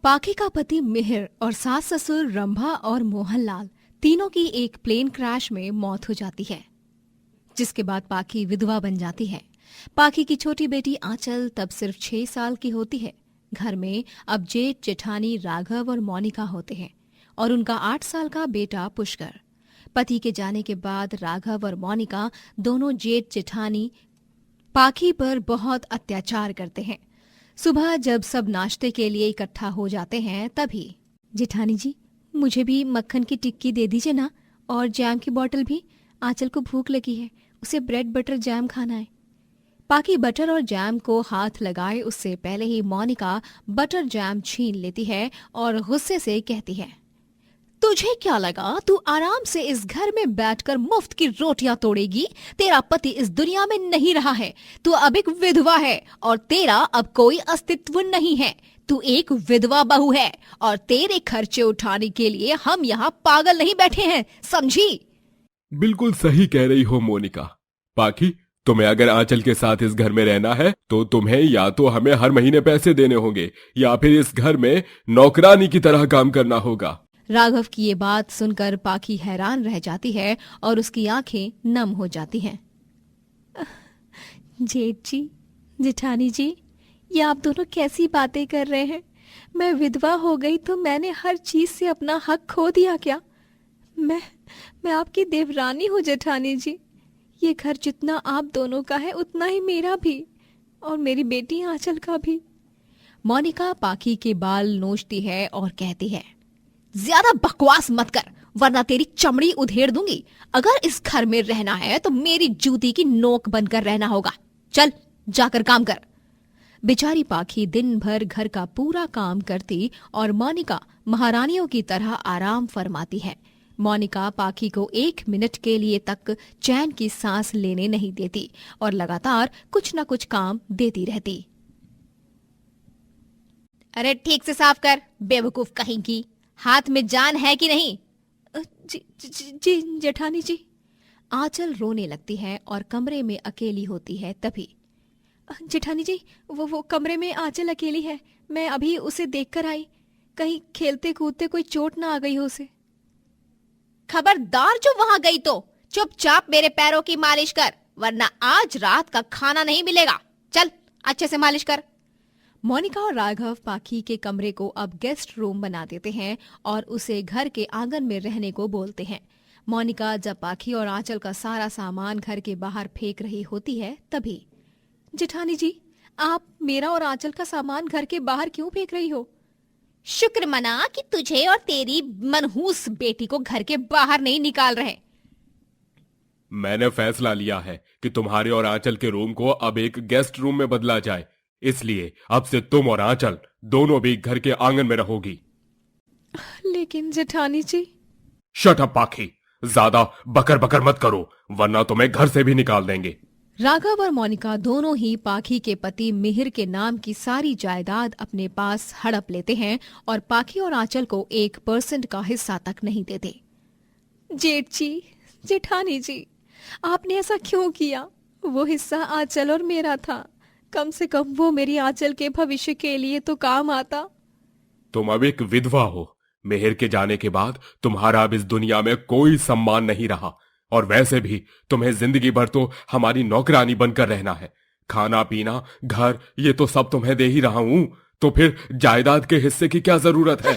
पाखी का पति मिहिर और सास ससुर रंभा और मोहनलाल तीनों की एक प्लेन क्रैश में मौत हो जाती है, जिसके बाद पाखी विधवा बन जाती है। पाखी की छोटी बेटी आंचल तब सिर्फ 6 साल की होती है। घर में अब जेठ जेठानी राघव और मोनिका होते हैं और उनका 8 साल का बेटा पुष्कर। पति के जाने के बाद राघव और मोनिका दोनों जेठ जेठानी पाखी पर बहुत अत्याचार करते हैं। सुबह जब सब नाश्ते के लिए इकट्ठा हो जाते हैं तभी, जेठानी जी मुझे भी मक्खन की टिक्की दे दीजिए ना, और जैम की बोतल भी, आंचल को भूख लगी है, उसे ब्रेड बटर जैम खाना है। पाखी बटर और जैम को हाथ लगाए उससे पहले ही मोनिका बटर जैम छीन लेती है और गुस्से से कहती है, तुझे क्या लगा तू आराम से इस घर में बैठकर मुफ्त की रोटियां तोड़ेगी? तेरा पति इस दुनिया में नहीं रहा है, तू अब एक विधवा है और तेरा अब कोई अस्तित्व नहीं है। तू एक विधवा बहू है और तेरे खर्चे उठाने के लिए हम यहाँ पागल नहीं बैठे हैं, समझी? बिल्कुल सही कह रही हो मोनिका। पाखी, तुम्हें अगर आंचल के साथ इस घर में रहना है तो तुम्हें या तो हमें हर महीने पैसे देने होंगे या फिर इस घर में नौकरानी की तरह काम करना होगा। राघव की ये बात सुनकर पाखी हैरान रह जाती है और उसकी आंखें नम हो जाती हैं। जेठ जी, जेठानी जी, ये आप दोनों कैसी बातें कर रहे हैं? मैं विधवा हो गई तो मैंने हर चीज से अपना हक खो दिया क्या? मैं आपकी देवरानी हूँ जेठानी जी। ये घर जितना आप दोनों का है उतना ही मेरा भी, और मेरी बेटी आंचल का भी। मोनिका पाखी के बाल नोचती है और कहती है, ज्यादा बकवास मत कर वरना तेरी चमड़ी उधेड़ दूंगी। अगर इस घर में रहना है तो मेरी जूती की नोक बनकर रहना होगा। चल जाकर काम कर। बेचारी पाखी दिन भर घर का पूरा काम करती और मोनिका महारानियों की तरह आराम फरमाती है। मोनिका पाखी को 1 मिनट के लिए तक चैन की सांस लेने नहीं देती और लगातार कुछ न कुछ काम देती रहती। अरे ठीक से साफ कर, बेवकूफ कहीं की। हाथ में जान है कि नहीं? जी जेठानी जी। आंचल रोने लगती है और कमरे में अकेली होती है। तभी, जेठानी जी, वो कमरे में आंचल अकेली है, मैं अभी उसे देखकर आई। कहीं खेलते कूदते कोई चोट ना आ गई हो उसे। खबरदार जो वहां गई तो चुपचाप मेरे पैरों की मालिश कर, वरना आज रात का खाना नहीं मिलेगा। चल अच्छे से मालिश कर। मोनिका और राघव पाखी के कमरे को अब गेस्ट रूम बना देते हैं और उसे घर के आंगन में रहने को बोलते हैं। मोनिका जब पाखी और आंचल का सारा सामान घर के बाहर फेंक रही होती है तभी, जेठानी जी, आप मेरा और आंचल का सामान घर के बाहर क्यों फेंक रही हो? शुक्र मना कि तुझे और तेरी मनहूस बेटी को घर के बाहर नहीं निकाल रहे। मैंने फैसला लिया है कि तुम्हारे और आंचल के रूम को अब एक गेस्ट रूम में बदला जाए, इसलिए अब से तुम और आंचल दोनों भी घर के आंगन में रहोगी। लेकिन जेठानी जी। शट अप पाखी, ज्यादा बकर बकर मत करो वरना तुम्हें घर से भी निकाल देंगे। राघव और मोनिका दोनों ही पाखी के पति मिहिर के नाम की सारी जायदाद अपने पास हड़प लेते हैं और पाखी और आंचल को 1% का हिस्सा तक नहीं देते। जेठ जी, जेठानी जी, आपने ऐसा क्यों किया? वो हिस्सा आंचल और मेरा था, कम से कम वो मेरी आंचल के भविष्य के लिए तो काम आता। तुम अब एक विधवा हो। मिहिर के जाने के बाद तुम्हारा अब इस दुनिया में कोई सम्मान नहीं रहा, और वैसे भी तुम्हें जिंदगी भर तो हमारी नौकरानी बनकर रहना है। खाना पीना घर ये तो सब तुम्हें दे ही रहा हूं, तो फिर जायदाद के हिस्से की क्या जरूरत है?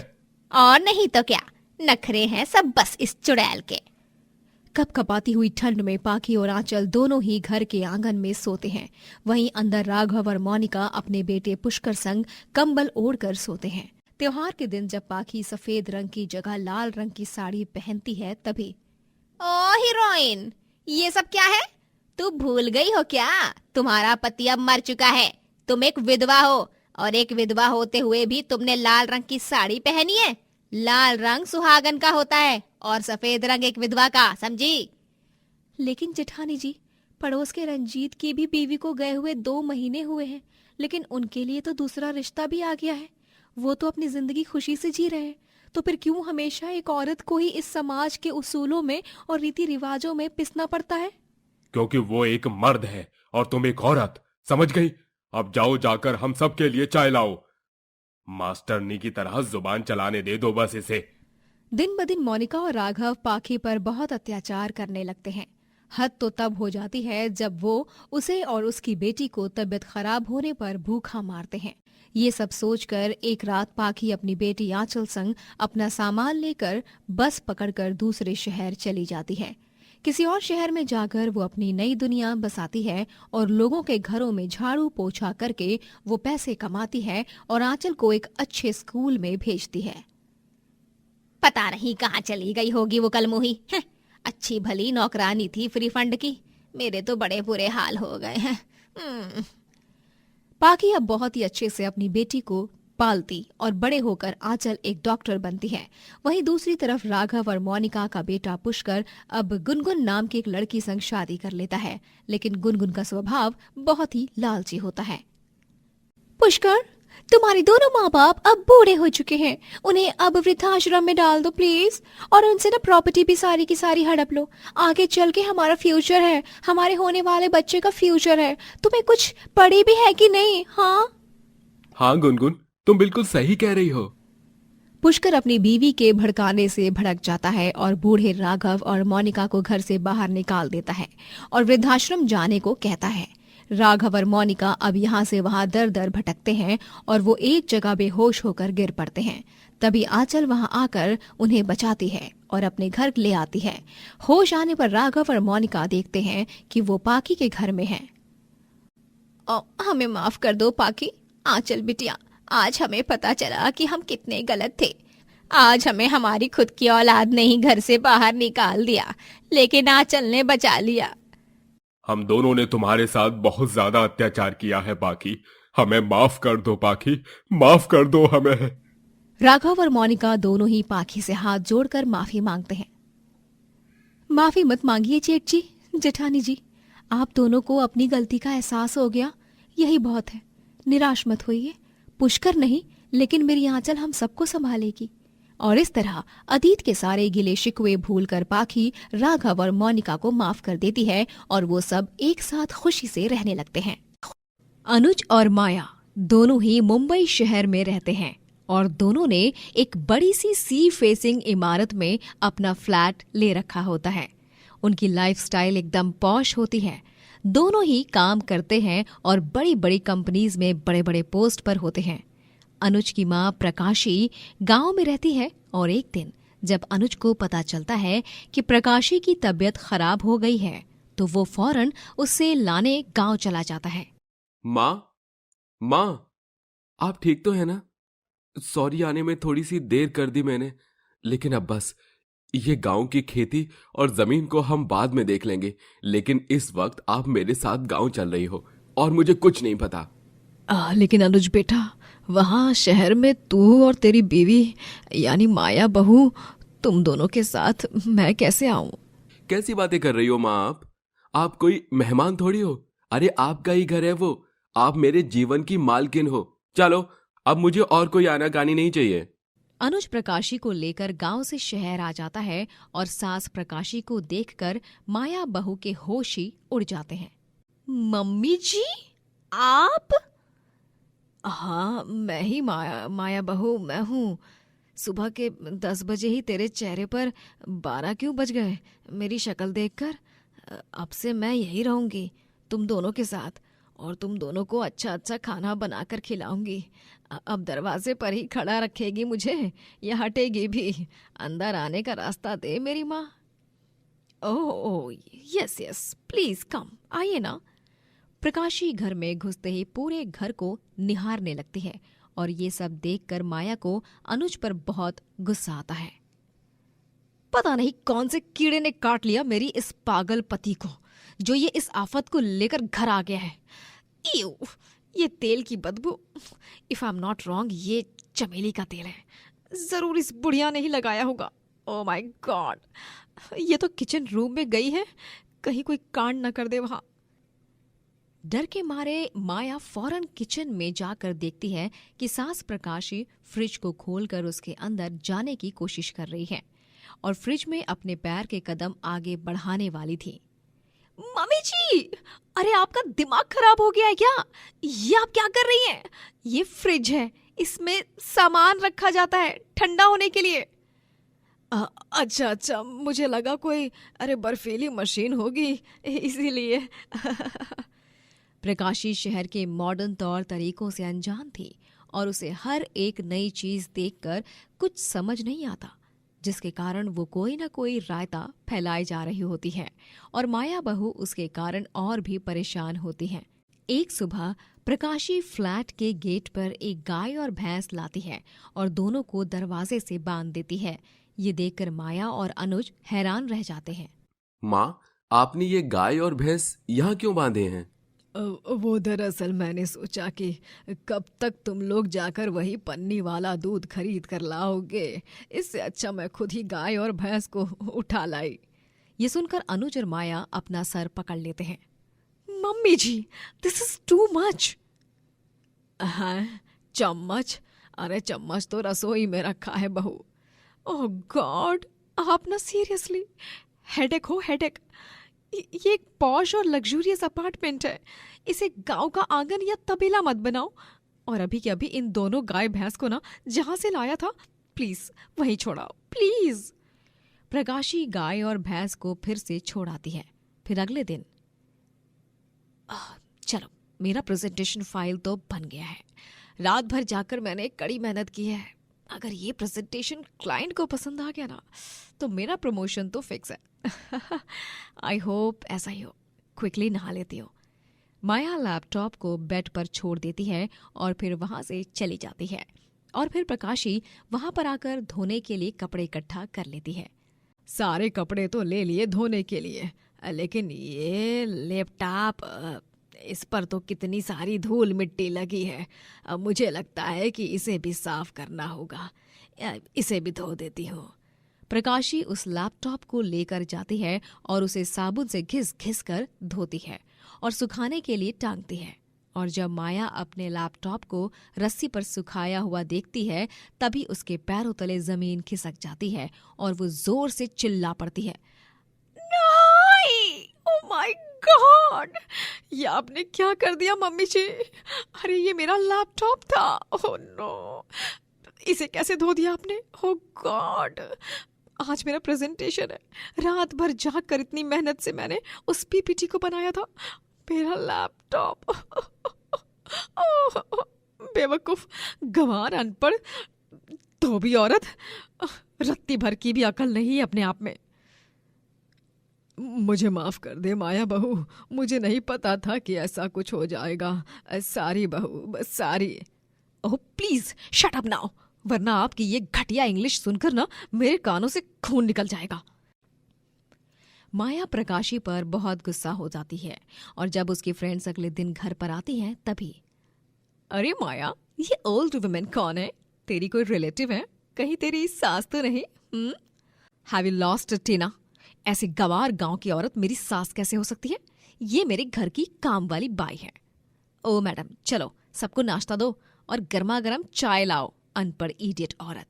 और नहीं तो क्या, नखरे हैं सब बस इस चुड़ैल के। कपकपाती हुई ठंड में पाखी और आंचल दोनों ही घर के आंगन में सोते हैं। वहीं अंदर राघव और मोनिका अपने बेटे पुष्कर संग कंबल ओढ़कर सोते हैं। त्योहार के दिन जब पाखी सफेद रंग की जगह लाल रंग की साड़ी पहनती है तभी, ओ हीरोइन, ये सब क्या है? तू भूल गई हो क्या? तुम्हारा पति अब मर चुका है। तुम एक विधवा हो और एक विधवा होते हुए भी तुमने लाल रंग की साड़ी पहनी है। लाल रंग सुहागन का होता है और सफेद रंग एक विधवा का, समझी? लेकिन जेठानी जी, पड़ोस के रंजीत की भी बीवी को गए हुए 2 महीने हुए हैं, लेकिन उनके लिए तो दूसरा रिश्ता भी आ गया है। वो तो अपनी जिंदगी खुशी से जी रहे हैं, तो फिर क्यों हमेशा एक औरत को ही इस समाज के उसूलों में और रीति रिवाजों में पिसना पड़ता है? क्योंकि वो एक मर्द है और तुम एक औरत, समझ गई? अब जाओ, जाकर हम सब के लिए चाय लाओ। मास्टरनी की तरह जुबान चलाने दे दो बस इसे। दिन ब दिन मोनिका और राघव पाखी पर बहुत अत्याचार करने लगते हैं। हद तो तब हो जाती है जब वो उसे और उसकी बेटी को तबीयत खराब होने पर भूखा मारते हैं। ये सब सोचकर एक रात पाखी अपनी बेटी आंचल संग अपना सामान लेकर बस पकड़कर दूसरे शहर चली जाती है। किसी और शहर में जाकर वो अपनी नई दुनिया बसाती है और लोगों के घरों में झाड़ू पोछा करके वो पैसे कमाती है और आंचल को एक अच्छे स्कूल में भेजती है। पता नहीं कहाँ चली गई होगी वो कलमुही। अच्छी भली नौकरानी थी फ्री फंड की, मेरे तो बड़े बुरे हाल हो गए हैं। पाखी अब बहुत ही अच्छे से अपनी बेटी को पालती और बड़े होकर आंचल एक डॉक्टर बनती है। वहीं दूसरी तरफ राघव और मोनिका का बेटा पुष्कर अब गुनगुन नाम की एक लड़की संग शादी कर लेता है, लेकिन गुनगुन का स्वभाव बहुत ही लालची होता है। पुष्कर, तुम्हारे दोनों माँ बाप अब बूढ़े हो चुके हैं, उन्हें अब वृद्धाश्रम में डाल दो प्लीज, और उनसे ना प्रॉपर्टी भी सारी की सारी हड़प लो। आगे चल के हमारा फ्यूचर है, हमारे होने वाले बच्चे का फ्यूचर है। तुम्हें कुछ पड़ी भी है कि नहीं? हाँ गुनगुन, तुम बिल्कुल सही कह रही हो। पुष्कर अपनी बीवी के भड़काने से भड़क जाता है और बूढ़े राघव और मोनिका को घर से बाहर निकाल देता है और वृद्धाश्रम जाने को कहता है। राघव और मोनिका अब यहाँ से वहाँ दर दर भटकते हैं और वो एक जगह बेहोश होकर गिर पड़ते हैं। तभी आंचल वहाँ आकर उन्हें बचाती है और अपने घर ले आती है। होश आने पर राघव और मोनिका देखते हैं कि वो पाकी के घर में हैं। हमें माफ कर दो पाकी। आंचल बिटिया, आज हमें पता चला कि हम कितने गलत थे। आज हमें हमारी खुद की औलाद ने ही घर से बाहर निकाल दिया, लेकिन आंचल ने बचा लिया। हम दोनों ने तुम्हारे साथ बहुत ज्यादा अत्याचार किया है पाखी, हमें माफ कर दो पाखी, माफ कर दो हमें। राघव और मोनिका दोनों ही पाखी से हाथ जोड़कर माफी मांगते हैं। माफी मत मांगिए जेठ जी, जेठानी जी, आप दोनों को अपनी गलती का एहसास हो गया, यही बहुत है। निराश मत होइए, पुष्कर नहीं लेकिन मेरी आंचल हम सबको संभालेगी। और इस तरह अतीत के सारे गिले शिकवे भूलकर पाखी राघव और मोनिका को माफ कर देती है और वो सब एक साथ खुशी से रहने लगते हैं। अनुज और माया दोनों ही मुंबई शहर में रहते हैं और दोनों ने एक बड़ी सी फेसिंग इमारत में अपना फ्लैट ले रखा होता है। उनकी लाइफस्टाइल एकदम पॉश होती है। दोनों ही काम करते हैं और बड़ी बड़ी कंपनीज में बड़े बड़े पोस्ट पर होते हैं। अनुज की मां प्रकाशी गांव में रहती है और एक दिन जब अनुज को पता चलता है कि प्रकाशी की तबीयत खराब हो गई है तो वो फौरन उससे लाने गांव चला जाता है। माँ, आप ठीक तो है ना? सॉरी आने में थोड़ी सी देर कर दी मैंने, लेकिन अब बस ये गांव की खेती और जमीन को हम बाद में देख लेंगे, लेकिन इस वक्त आप मेरे साथ गांव चल रही हो और मुझे कुछ नहीं पता। लेकिन अनुज बेटा, वहाँ शहर में तू और तेरी बीवी यानी माया बहू, तुम दोनों के साथ मैं कैसे आऊं? कैसी बातें कर रही हो माँ आप कोई मेहमान थोड़ी हो। अरे आपका ही घर है वो, आप मेरे जीवन की मालकिन हो। चलो अब मुझे और कोई आनाकानी नहीं चाहिए। अनुज प्रकाशी को लेकर गांव से शहर आ जाता है और सास प्रकाशी को देखकर माया बहू के होश ही उड़ जाते हैं। मम्मी जी, आप? हाँ, मैं ही माया बहू मैं हूँ। सुबह के 10 बजे ही तेरे चेहरे पर 12 क्यों बज गए मेरी शक्ल देखकर? अब से मैं यही रहूंगी तुम दोनों के साथ और तुम दोनों को अच्छा अच्छा खाना बनाकर खिलाऊंगी। अब दरवाजे पर ही खड़ा रखेगी मुझे या हटेगी भी? अंदर आने का रास्ता दे मेरी माँ। Oh yes yes, please come, आइए ना। प्रकाशी घर में घुसते ही पूरे घर को निहारने लगती है और ये सब देखकर माया को अनुज पर बहुत गुस्सा आता है। पता नहीं कौन से कीड़े ने काट लिया मेरी इस पागल पति को, जो ये इस आफत को लेकर घर आ गया है। ईव, ये तेल की बदबू। If I am not wrong, ये चमेली का तेल है। जरूर इस बुढ़िया ने ही लगाया होगा। ओह माय गॉड, ये तो किचन रूम में गई है, कहीं कोई कांड न कर दे वहां। डर के मारे माया फौरन किचन में जाकर देखती है कि सास प्रकाशी फ्रिज को खोलकर उसके अंदर जाने की कोशिश कर रही है और फ्रिज में अपने पैर के कदम आगे बढ़ाने वाली थी। मम्मी जी, अरे आपका दिमाग खराब हो गया है क्या? ये आप क्या कर रही हैं? ये फ्रिज है, इसमें सामान रखा जाता है ठंडा होने के लिए। अच्छा अच्छा, मुझे लगा कोई बर्फीली मशीन होगी इसीलिए। प्रकाशी शहर के मॉडर्न तौर तरीकों से अनजान थी और उसे हर एक नई चीज देखकर कुछ समझ नहीं आता, जिसके कारण वो कोई ना कोई रायता फैलाई जा रही होती है और माया बहू उसके कारण और भी परेशान होती है। एक सुबह प्रकाशी फ्लैट के गेट पर एक गाय और भैंस लाती है और दोनों को दरवाजे से बांध देती है। ये देखकर माया और अनुज हैरान रह जाते हैं। माँ, आपने ये गाय और भैंस यहाँ क्यों बांधे हैं? वो दरअसल मैंने सोचा कि कब तक तुम लोग जाकर वही पन्नी वाला दूध खरीद कर लाओगे, इससे अच्छा मैं खुद ही गाय और भैंस को उठा लाई। ये सुनकर अनुज और माया अपना सर पकड़ लेते हैं। Mummy ji, this is too much. हाँ, चम्मच? अरे चम्मच तो रसोई में रखा है बहू। ओह गॉड, आप ना सीरियसली, हेडेक हो हेडेक। ये एक पॉश और लग्जूरियस अपार्टमेंट है, इसे गांव का आंगन या तबेला मत बनाओ। और अभी के अभी इन दोनों गाय भैंस को ना जहां से लाया था प्लीज वहीं छोड़ाओ प्लीज। प्रकाशी गाय और भैंस को फिर से छोड़ाती है। फिर अगले दिन, चलो मेरा प्रेजेंटेशन फाइल तो बन गया है। रात भर जाकर मैंने कड़ी मेहनत की है। अगर ये प्रेजेंटेशन क्लाइंट को पसंद आ गया ना तो मेरा प्रमोशन तो फिक्स है। आई होप ऐसा ही हो। क्विकली नहा लेती हो। माया लैपटॉप को बेड पर छोड़ देती है और फिर वहां से चली जाती है। और फिर प्रकाशी वहां पर आकर धोने के लिए कपड़े इकट्ठा कर लेती है। सारे कपड़े तो ले लिए धोने के लिए, लेकिन ये लैपटॉप, इस पर तो कितनी सारी धूल मिट्टी लगी है। अब मुझे लगता है कि इसे भी साफ करना होगा। इसे भी धो देती हूँ। प्रकाशी उस लैपटॉप को लेकर जाती है और उसे साबुन से घिस घिस कर धोती है और सुखाने के लिए टांगती है। और जब माया अपने लैपटॉप को रस्सी पर सुखाया हुआ देखती है तभी उसके पैरों तले जमीन खिसक जाती है और वो जोर से चिल्ला पड़ती है। नहीं! Oh my God! ये आपने क्या कर दिया मम्मी जी? अरे ये मेरा लैपटॉप था। Oh no! इसे कैसे धो दिया आपने? Oh God! आज मेरा प्रेजेंटेशन है। रात भर जाग कर इतनी मेहनत से मैंने उस पीपीटी को बनाया था। मेरा लैपटॉप! बेवकूफ, गंवार, अनपढ़, धोबी औरत। रत्ती भर की भी अकल नहीं अपने आप में। मुझे माफ कर दे माया बहू, मुझे नहीं पता था कि ऐसा कुछ हो जाएगा। सारी बहू, बस सारी। Oh please shut up now, वरना आपकी ये घटिया इंग्लिश सुनकर ना मेरे कानों से खून निकल जाएगा। माया प्रकाशी पर बहुत गुस्सा हो जाती है और जब उसकी फ्रेंड्स अगले दिन घर पर आती हैं तभी, अरे माया, ये ओल्ड वुमेन कौन है? तेरी कोई रिलेटिव है? कहीं तेरी सास तो नहीं? हैव यू लॉस्ट टीना? ऐसे गवार गांव की औरत मेरी सास कैसे हो सकती है? ये मेरे घर की काम वाली बाई है। ओ मैडम, चलो सबको नाश्ता दो और गर्मा गर्म चाय लाओ, अनपढ़ इडियट औरत।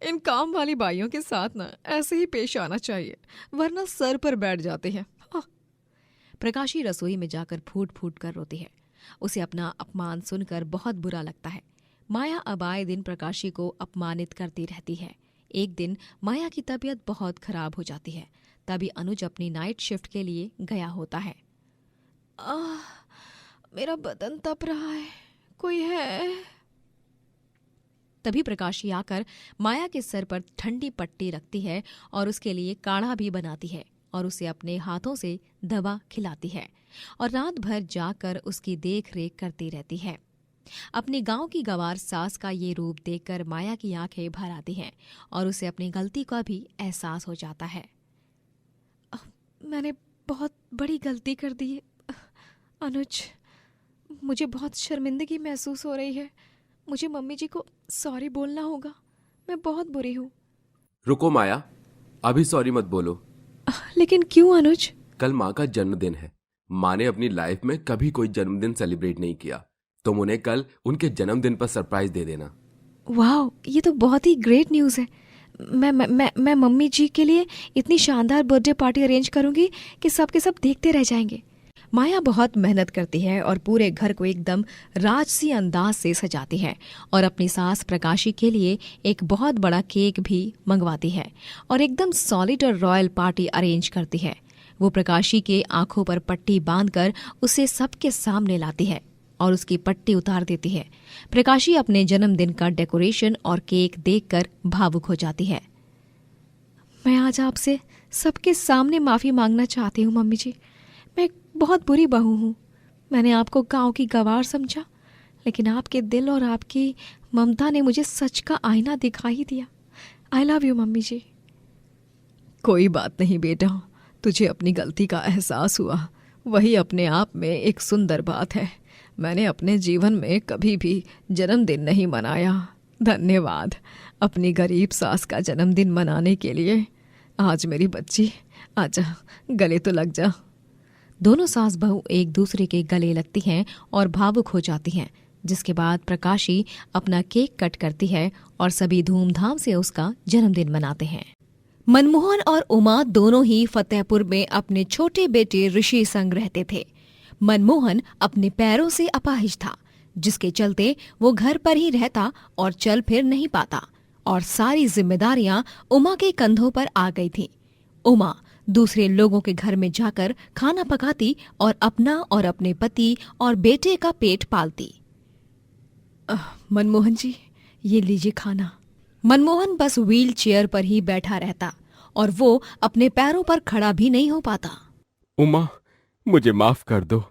इन काम वाली बाइयों के साथ ना ऐसे ही पेश आना चाहिए, वरना सर पर बैठ जाते हैं। प्रकाशी रसोई में जाकर फूट फूट कर रोती है। उसे अपना अपमान सुनकर बहुत बुरा लगता है। माया अब आए दिन प्रकाशी को अपमानित करती रहती है। एक दिन माया की तबीयत बहुत खराब हो जाती है। तभी अनुज अपनी नाइट शिफ्ट के लिए गया होता है। मेरा बदन तप रहा है, कोई है? तभी प्रकाशी आकर माया के सर पर ठंडी पट्टी रखती है और उसके लिए काढ़ा भी बनाती है और उसे अपने हाथों से दवा खिलाती है और रात भर जाकर उसकी देख रेख करती रहती है। अपनी गांव की गवार सास का ये रूप देखकर माया की आंखें भर आती हैं और उसे अपनी गलती का भी एहसास हो जाता है। मैंने बहुत बड़ी गलती कर दी है अनुज, मुझे बहुत शर्मिंदगी महसूस हो रही है। मुझे मम्मी जी को सॉरी बोलना होगा, मैं बहुत बुरी हूँ। रुको माया, अभी सॉरी मत बोलो। लेकिन क्यों अनुज? कल माँ का जन्मदिन है। माँ ने अपनी लाइफ में कभी कोई जन्मदिन सेलिब्रेट नहीं किया। तुम उन्हें कल उनके जन्मदिन पर सरप्राइज दे देना। वाह, ये तो बहुत ही ग्रेट न्यूज़ है। मैं मम्मी जी के लिए इतनी शानदार बर्थडे पार्टी अरेंज करूंगी कि सब के सब देखते रह जाएंगे। माया बहुत मेहनत करती है और पूरे घर को एकदम राजसी अंदाज से सजाती है और अपनी सास प्रकाशी के लिए एक बहुत बड़ा केक भी मंगवाती है और एकदम सॉलिड और रॉयल पार्टी अरेंज करती है। वो प्रकाशी के आंखों पर पट्टी बांधकर उसे सबके सामने लाती है और उसकी पट्टी उतार देती है। प्रकाशी अपने जन्मदिन का डेकोरेशन और केक देखकर भावुक हो जाती है। मैं आज आपसे सबके सामने माफी मांगना चाहती हूँ मम्मी जी। मैं एक बहुत बुरी बहू हूँ। मैंने आपको गांव की गवार समझा, लेकिन आपके दिल और आपकी ममता ने मुझे सच का आईना दिखा ही दिया। आई लव यू मम्मी जी। कोई बात नहीं बेटा, तुझे अपनी गलती का एहसास हुआ, वही अपने आप में एक सुंदर बात है। मैंने अपने जीवन में कभी भी जन्मदिन नहीं मनाया। धन्यवाद अपनी गरीब सास का जन्मदिन मनाने के लिए। आज मेरी बच्ची, आजा गले तो लग जा। दोनों सास बहू एक दूसरे के गले लगती हैं और भावुक हो जाती हैं, जिसके बाद प्रकाशी अपना केक कट करती है और सभी धूमधाम से उसका जन्मदिन मनाते हैं। मनमोहन और उमा दोनों ही फतेहपुर में अपने छोटे बेटे ऋषि संग रहते थे। मनमोहन अपने पैरों से अपाहिज था, जिसके चलते वो घर पर ही रहता और चल फिर नहीं पाता और सारी जिम्मेदारियां उमा के कंधों पर आ गई थीं। उमा दूसरे लोगों के घर में जाकर खाना पकाती और अपना और अपने पति और बेटे का पेट पालती। मनमोहन जी, ये लीजिए खाना। मनमोहन बस व्हील चेयर पर ही बैठा रहता और वो अपने पैरों पर खड़ा भी नहीं हो पाता। उमा, मुझे माफ कर दो।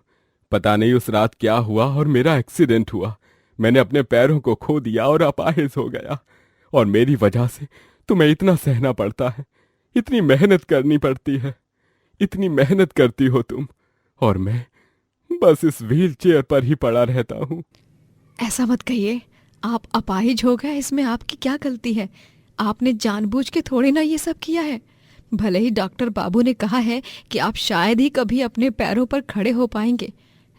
पता नहीं उस रात क्या हुआ और मेरा एक्सीडेंट हुआ। मैंने अपने पैरों को खो दिया और अपाहिज हो गया, और मेरी वजह से तुम्हें इतना सहना पड़ता है, इतनी मेहनत करनी पड़ती है। इतनी मेहनत करती हो तुम, और मैं बस इस व्हील चेयर पर ही पड़ा रहता हूँ। ऐसा मत कहिए, आप अपाहिज हो गए, इसमें आपकी क्या गलती है? आपने जानबूझ के थोड़े ना ये सब किया है। भले ही डॉक्टर बाबू ने कहा है कि आप शायद ही कभी अपने पैरों पर खड़े हो पाएंगे,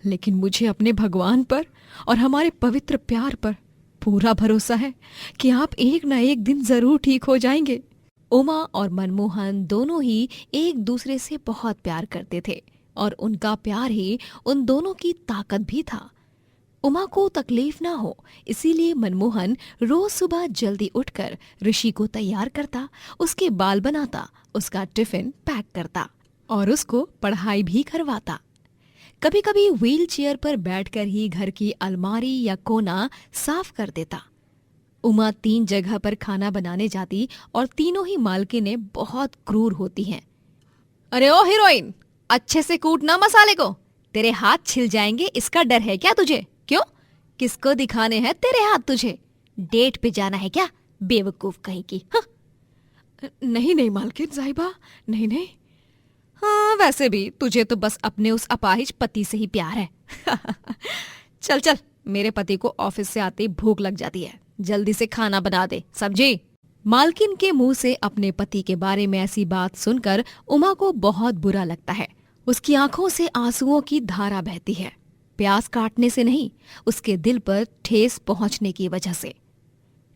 लेकिन मुझे अपने भगवान पर और हमारे पवित्र प्यार पर पूरा भरोसा है कि आप एक ना एक दिन जरूर ठीक हो जाएंगे। उमा और मनमोहन दोनों ही एक दूसरे से बहुत प्यार करते थे और उनका प्यार ही उन दोनों की ताकत भी था। उमा को तकलीफ ना हो, इसीलिए मनमोहन रोज सुबह जल्दी उठकर ऋषि को तैयार करता, उसके बाल बनाता, उसका टिफिन पैक करता और उसको पढ़ाई भी करवाता। कभी कभी व्हील चेयर पर बैठकर ही घर की अलमारी या कोना साफ कर देता। उमा 3 जगह पर खाना बनाने जाती और तीनों ही मालकिनें बहुत क्रूर होती हैं। अरे ओ हीरोइन, अच्छे से कूटना मसाले को, तेरे हाथ छिल जाएंगे, इसका डर है क्या तुझे? क्यों, किसको दिखाने हैं तेरे हाथ तुझे? डेट पे जाना है क्या, बेवकूफ कहीं की? नहीं नहीं मालकिन साहिबा, नहीं नहीं। हाँ, वैसे भी तुझे तो बस अपने उस अपाहिज पति से ही प्यार है। चल चल, मेरे पति को ऑफिस से आते ही भूख लग जाती है, जल्दी से खाना बना दे, समझी? मालकिन के मुंह से अपने पति के बारे में ऐसी बात सुनकर उमा को बहुत बुरा लगता है। उसकी आंखों से आंसुओं की धारा बहती है, प्यास काटने से नहीं, उसके दिल पर ठेस पहुंचने की वजह से।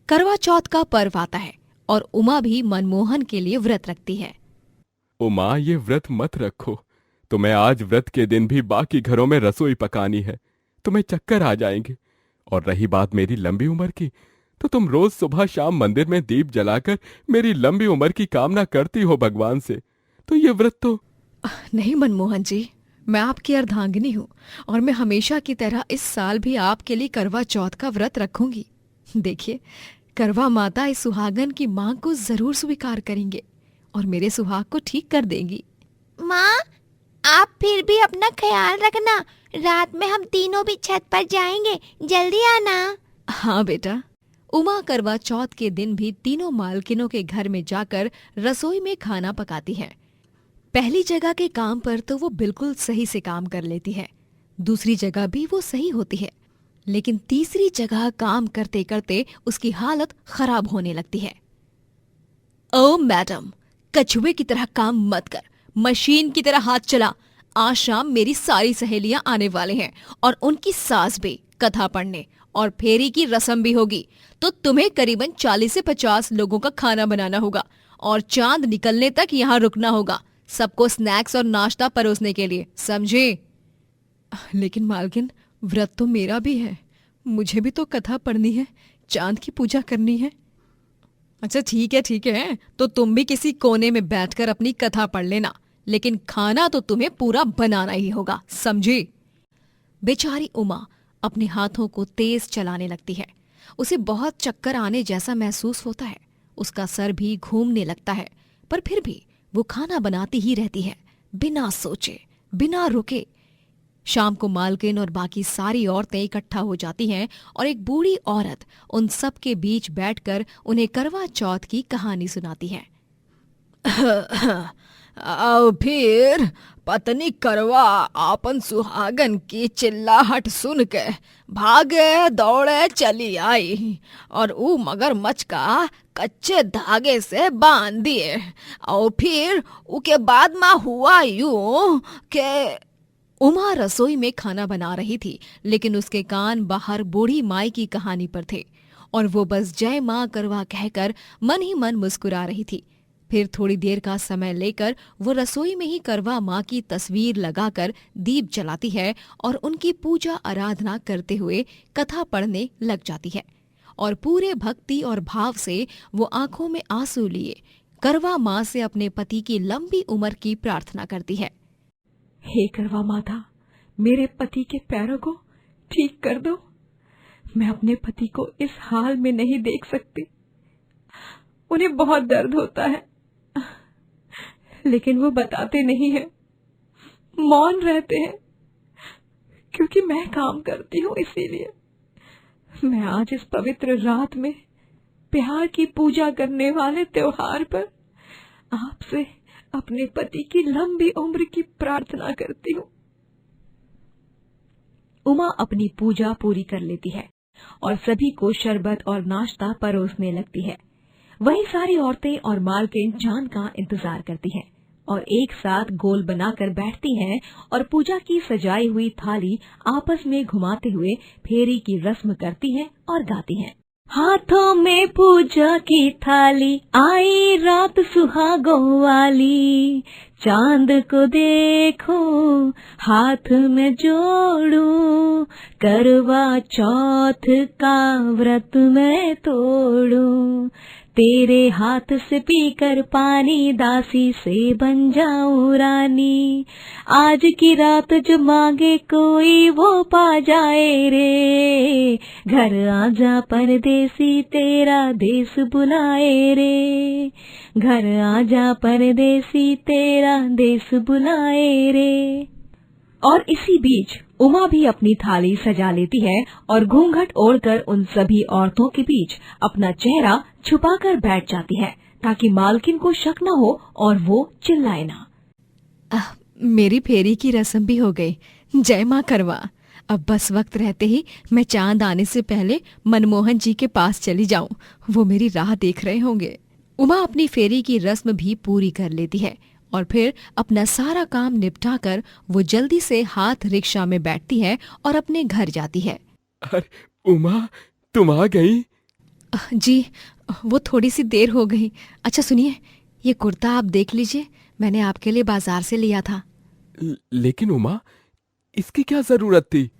करवा चौथ का पर्व आता है और उमा भी मनमोहन के लिए व्रत रखती है। उमा, ये व्रत मत रखो। तुम्हें आज व्रत के दिन भी बाकी घरों में रसोई पकानी है, तुम्हें चक्कर आ जाएंगे। और रही बात मेरी लंबी उम्र की, तो तुम रोज सुबह शाम मंदिर में दीप जलाकर मेरी लंबी उम्र की कामना करती हो भगवान से, तो ये व्रत तो... नहीं मनमोहन जी, मैं आपकी अर्धांगिनी हूँ और मैं हमेशा की तरह इस साल भी आपके लिए करवा चौथ का व्रत रखूंगी। देखिए, करवा माता इस सुहागन की मांग को जरूर स्वीकार करेंगे और मेरे सुहाग को ठीक कर देंगी। माँ, आप फिर भी अपना ख्याल रखना, रात में हम तीनों भी छत पर जाएंगे, जल्दी आना। हाँ बेटा। उमा करवा चौथ के दिन भी तीनों मालकिनों के घर में जाकर रसोई में खाना पकाती है। पहली जगह के काम पर तो वो बिल्कुल सही से काम कर लेती है, दूसरी जगह भी वो सही होती है, लेकिन तीसरी जगह काम करते करते उसकी हालत खराब होने लगती है। ओ मैडम, कछुए की तरह काम मत कर, मशीन की तरह हाथ चला। आज शाम मेरी सारी सहेलियां आने वाले हैं और उनकी सास भी कथा पढ़ने और फेरी की रस्म भी होगी, तो तुम्हें करीबन 40 से 50 लोगों का खाना बनाना होगा और चांद निकलने तक यहाँ रुकना होगा, सबको स्नैक्स और नाश्ता परोसने के लिए, समझे? लेकिन मालकिन, व्रत तो मेरा भी है, मुझे भी तो कथा पढ़नी है, चांद की पूजा करनी है। अच्छा ठीक है, तो तुम भी किसी कोने में बैठकर अपनी कथा पढ़ लेना, लेकिन खाना तो तुम्हें पूरा बनाना ही होगा, समझी? बेचारी उमा अपने हाथों को तेज चलाने लगती है। उसे बहुत चक्कर आने जैसा महसूस होता है, उसका सर भी घूमने लगता है, पर फिर भी वो खाना बनाती ही रहती है, बिना सोचे, बिना रुके। शाम को मालकिन और बाकी सारी औरतें इकट्ठा हो जाती हैं और एक बूढ़ी औरत उन सब के बीच बैठकर उन्हें करवा चौथ की कहानी सुनाती है। और फिर पत्नी करवा आपन सुहागन की चिल्लाहट सुन के भागे दौड़े चली आई और ऊ मगरमच्छ का कच्चे धागे से बांध दिए। और फिर उके बाद में हुआ यूं के उमा रसोई में खाना बना रही थी, लेकिन उसके कान बाहर बूढ़ी माई की कहानी पर थे और वो बस जय माँ करवा कहकर मन ही मन मुस्कुरा रही थी। फिर थोड़ी देर का समय लेकर वो रसोई में ही करवा माँ की तस्वीर लगाकर दीप जलाती है और उनकी पूजा आराधना करते हुए कथा पढ़ने लग जाती है। और पूरे भक्ति और भाव से वो आंखों में आंसू लिए करवा माँ से अपने पति की लंबी उम्र की प्रार्थना करती है। हे करवा माता, मेरे पति के पैरों को ठीक कर दो। मैं अपने पति को इस हाल में नहीं देख सकती। उन्हें बहुत दर्द होता है, लेकिन वो बताते नहीं हैं, मौन रहते हैं, क्योंकि मैं काम करती हूँ। इसीलिए मैं आज इस पवित्र रात में प्यार की पूजा करने वाले त्योहार पर आपसे अपने पति की लंबी उम्र की प्रार्थना करती हूँ। उमा अपनी पूजा पूरी कर लेती है और सभी को शरबत और नाश्ता परोसने लगती है। वहीं सारी औरतें और मालकिन चांद का इंतजार करती हैं और एक साथ गोल बनाकर बैठती हैं और पूजा की सजाई हुई थाली आपस में घुमाते हुए फेरी की रस्म करती हैं और गाती हैं। हाथों में पूजा की थाली, आई रात सुहागों वाली, चांद को देखो हाथ में जोड़ू, करवा चौथ का व्रत मैं तोड़ू, तेरे हाथ से पीकर पानी दासी से बन जाऊं रानी, आज की रात जो मांगे कोई वो पा जाए रे, घर आजा परदेसी तेरा देश बुलाए रे, घर आजा परदेसी तेरा देश बुलाए रे। और इसी बीच उमा भी अपनी थाली सजा लेती है और घूंघट ओढ़कर उन सभी औरतों के बीच अपना चेहरा छुपाकर बैठ जाती है, ताकि मालकिन को शक न हो और वो चिल्लाए ना। मेरी फेरी की रस्म भी हो गई, जय माँ करवा। अब बस वक्त रहते ही मैं चांद आने से पहले मनमोहन जी के पास चली जाऊं, वो मेरी राह देख रहे होंगे। उमा अपनी फेरी की रस्म भी पूरी कर लेती है और फिर अपना सारा काम निपटाकर वो जल्दी से हाथ रिक्शा में बैठती है और अपने घर जाती है। अरे उमा, तुम आ गई? जी, वो थोड़ी सी देर हो गई। अच्छा सुनिए, ये कुर्ता आप देख लीजिए, मैंने आपके लिए बाजार से लिया था। लेकिन उमा, इसकी क्या जरूरत थी?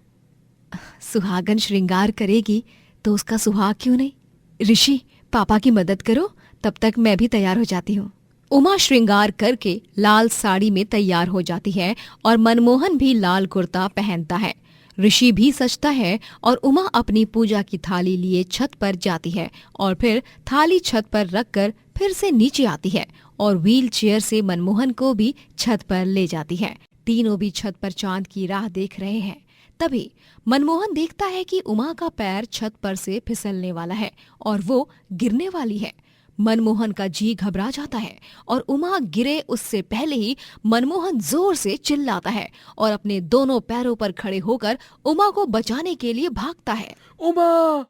सुहागन श्रृंगार करेगी तो उसका सुहाग क्यों नहीं? ऋषि, पापा की मदद करो, तब तक मैं भी तैयार हो जाती हूँ। उमा श्रृंगार करके लाल साड़ी में तैयार हो जाती है और मनमोहन भी लाल कुर्ता पहनता है। ऋषि भी सजता है और उमा अपनी पूजा की थाली लिए छत पर जाती है और फिर थाली छत पर रखकर फिर से नीचे आती है और व्हील चेयर से मनमोहन को भी छत पर ले जाती है। तीनों भी छत पर चांद की राह देख रहे हैं। तभी मनमोहन देखता है कि उमा का पैर छत पर से फिसलने वाला है और वो गिरने वाली है। मनमोहन का जी घबरा जाता है और उमा गिरे उससे पहले ही मनमोहन जोर से चिल्लाता है और अपने दोनों पैरों पर खड़े होकर उमा को बचाने के लिए भागता है। उमा!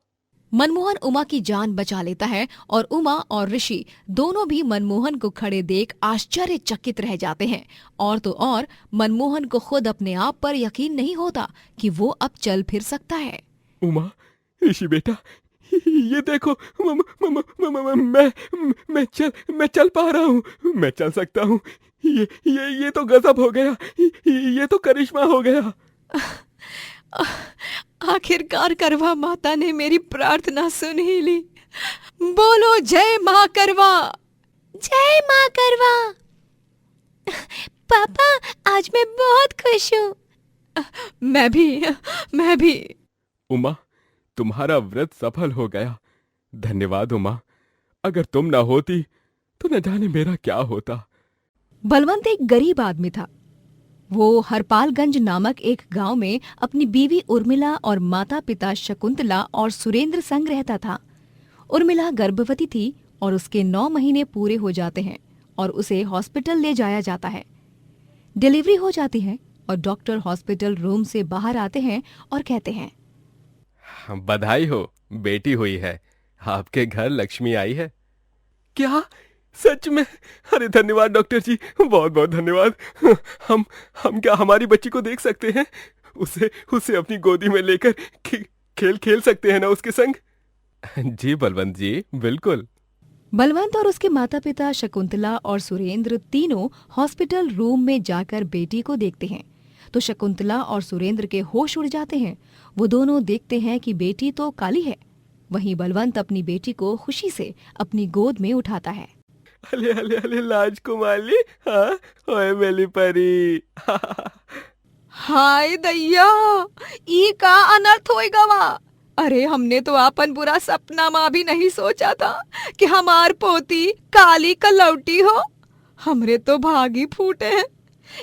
मनमोहन उमा की जान बचा लेता है और उमा और ऋषि दोनों भी मनमोहन को खड़े देख आश्चर्यचकित रह जाते हैं। और तो और मनमोहन को खुद अपने आप पर यकीन नहीं होता कि वो अब चल फिर सकता है। उमा, ऋषि बेटा, ये देखो, मैं चल पा रहा हूँ, मैं चल सकता हूँ। ये तो गजब हो गया, ये तो करिश्मा हो गया। आखिरकार करवा माता ने मेरी प्रार्थना सुन ही ली। बोलो जय माँ करवा। जय माँ करवा। पापा, आज मैं बहुत खुश हूँ। मैं भी। उमा, तुम्हारा व्रत सफल हो गया। धन्यवाद उमा। अगर तुम ना होती तो न जाने मेरा क्या होता। बलवंत एक गरीब आदमी था। वो हरपालगंज नामक एक गांव में अपनी बीवी उर्मिला और माता पिता शकुंतला और सुरेंद्र संग रहता था। उर्मिला गर्भवती थी और उसके 9 महीने पूरे हो जाते हैं और उसे हॉस्पिटल ले जाया जाता है। डिलीवरी हो जाती है और डॉक्टर हॉस्पिटल रूम से बाहर आते हैं और कहते हैं, बधाई हो, बेटी हुई है। आपके घर लक्ष्मी आई है। क्या? सच में? अरे धन्यवाद डॉक्टर जी, बहुत बहुत धन्यवाद। हम क्या हमारी बच्ची को देख सकते हैं? उसे अपनी गोदी में लेकर खेल सकते हैं ना उसके संग? जी बलवंत जी, बिल्कुल। बलवंत और उसके माता पिता शकुंतला और सुरेंद्र तीनों हॉस्पिटल रूम में जाकर बेटी को देखते हैं तो शकुंतला और सुरेंद्र के होश उड़ जाते हैं। वो दोनों देखते हैं कि बेटी तो काली है। वहीं बलवंत अपनी बेटी को खुशी से अपनी गोद में उठाता है। अले अले अले राजकुमारी, हाँ, ओए मेरी परी। हाय दैया, ई का अनर्थ होएगा वा। अरे हमने तो आपन बुरा सपना माँ भी नहीं सोचा था कि हमार पोती काली कलौटी हो। हमरे तो भागी फूटे हैं।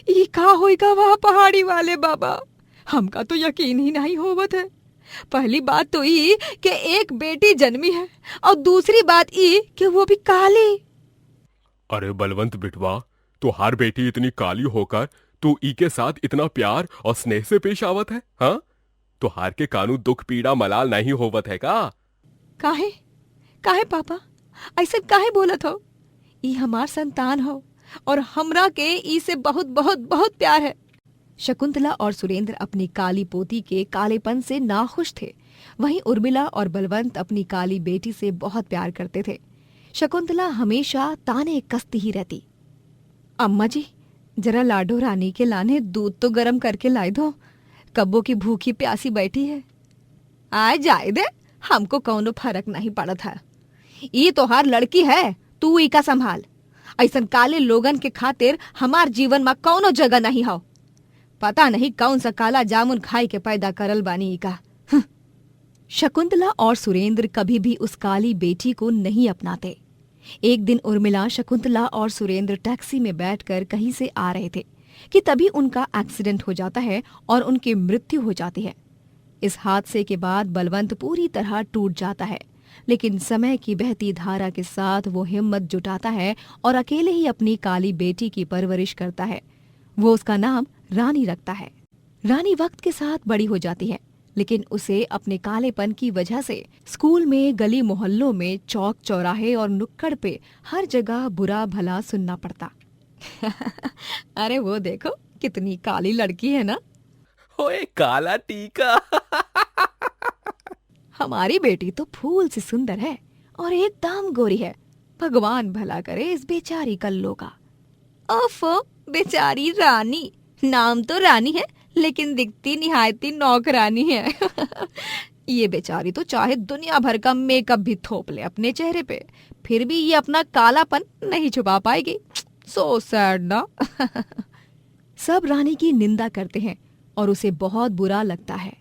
ई का होएगा वह पहाड़ी वाले बाबा, हमका तो यकीन ही नहीं होवत है। पहली बात तो ई कि एक बेटी जन्मी है और दूसरी बात ई कि वो भी काली। अरे बलवंत बिटवा, तुहार बेटी इतनी काली होकर तू ई के साथ इतना प्यार और स्नेह से पेश आवत है, हाँ? तुहार के कानू दुख पीड़ा मलाल नहीं होवत है का? काहे पापा ऐसे काहे बोलत हो? ई हमार संतान हो और हमरा के ई से बहुत बहुत बहुत प्यार है। शकुंतला और सुरेंद्र अपनी काली पोती के कालेपन से नाखुश थे। वहीं उर्मिला और बलवंत अपनी काली बेटी से बहुत प्यार करते थे। शकुंतला हमेशा ताने कसती ही रहती। अम्मा जी, जरा लाडो रानी के लाने दूध तो गरम करके लाई दो, कब्बों की भूखी प्यासी बैठी है। आ जाए दे, हमको कौनो फर्क नहीं पड़त है। ई तो हर लड़की है, तू ई का संभाल। ऐसन काले लोगन के खातिर हमार जीवन में कौनो जगह नहीं हो। पता नहीं कौन सा काला जामुन खाई के पैदा करल बानी ई का। शकुंतला और सुरेंद्र कभी भी उस काली बेटी को नहीं अपनाते। एक दिन उर्मिला, शकुंतला और सुरेंद्र टैक्सी में बैठकर कहीं से आ रहे थे कि तभी उनका एक्सीडेंट हो जाता है और उनकी मृत्यु हो जाती है। इस हादसे के बाद बलवंत पूरी तरह टूट जाता है, लेकिन समय की बहती धारा के साथ वो हिम्मत जुटाता है और अकेले ही अपनी काली बेटी की परवरिश करता है। वो उसका नाम रानी रखता है। रानी वक्त के साथ बड़ी हो जाती है, लेकिन उसे अपने कालेपन की वजह से स्कूल में, गली मोहल्लों में, चौक चौराहे और नुक्कड़ पे हर जगह बुरा भला सुनना पड़ता। अरे वो देखो कितनी काली लड़की है ना। ओए काला टीका। हमारी बेटी तो फूल सी सुंदर है और एकदम गोरी है। भगवान भला करे इस बेचारी कल्लो का। ओफो, बेचारी रानी। नाम तो रानी है लेकिन दिखती निहायती नौकरानी है। ये बेचारी तो चाहे दुनिया भर का मेकअप भी थोप ले अपने चेहरे पे, फिर भी ये अपना कालापन नहीं छुपा पाएगी। सो सैड ना। सब रानी की निंदा करते हैं और उसे बहुत बुरा लगता है।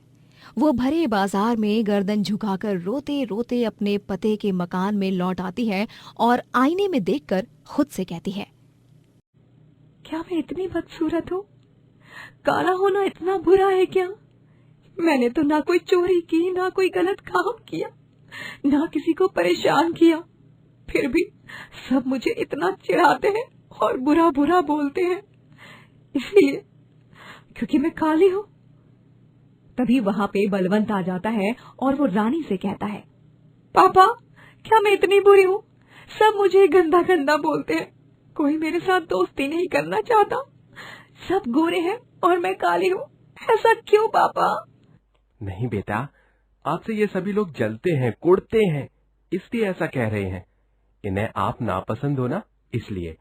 वो भरे बाजार में गर्दन झुकाकर रोते रोते अपने पति के मकान में लौट आती है और आईने में देखकर खुद से कहती है, क्या मैं इतनी बदसूरत हूँ? काला होना इतना बुरा है क्या? मैंने तो ना कोई चोरी की, ना कोई गलत काम किया, ना किसी को परेशान किया, फिर भी सब मुझे इतना चिढ़ाते हैं और बुरा बुरा बोलते हैं, इसलिए क्योंकि मैं काली हूँ। तभी वहाँ पे बलवंत आ जाता है और वो रानी से कहता है, पापा, क्या मैं इतनी बुरी हूँ? सब मुझे गंदा गंदा बोलते हैं, कोई मेरे साथ दोस्ती नहीं करना चाहता, सब गोरे हैं और मैं काली हूँ, ऐसा क्यों पापा? नहीं बेटा, आपसे ये सभी लोग जलते हैं, कुड़ते हैं, इसलिए ऐसा कह रहे हैं। इन्हें आप नापसंद हो ना, इसलिए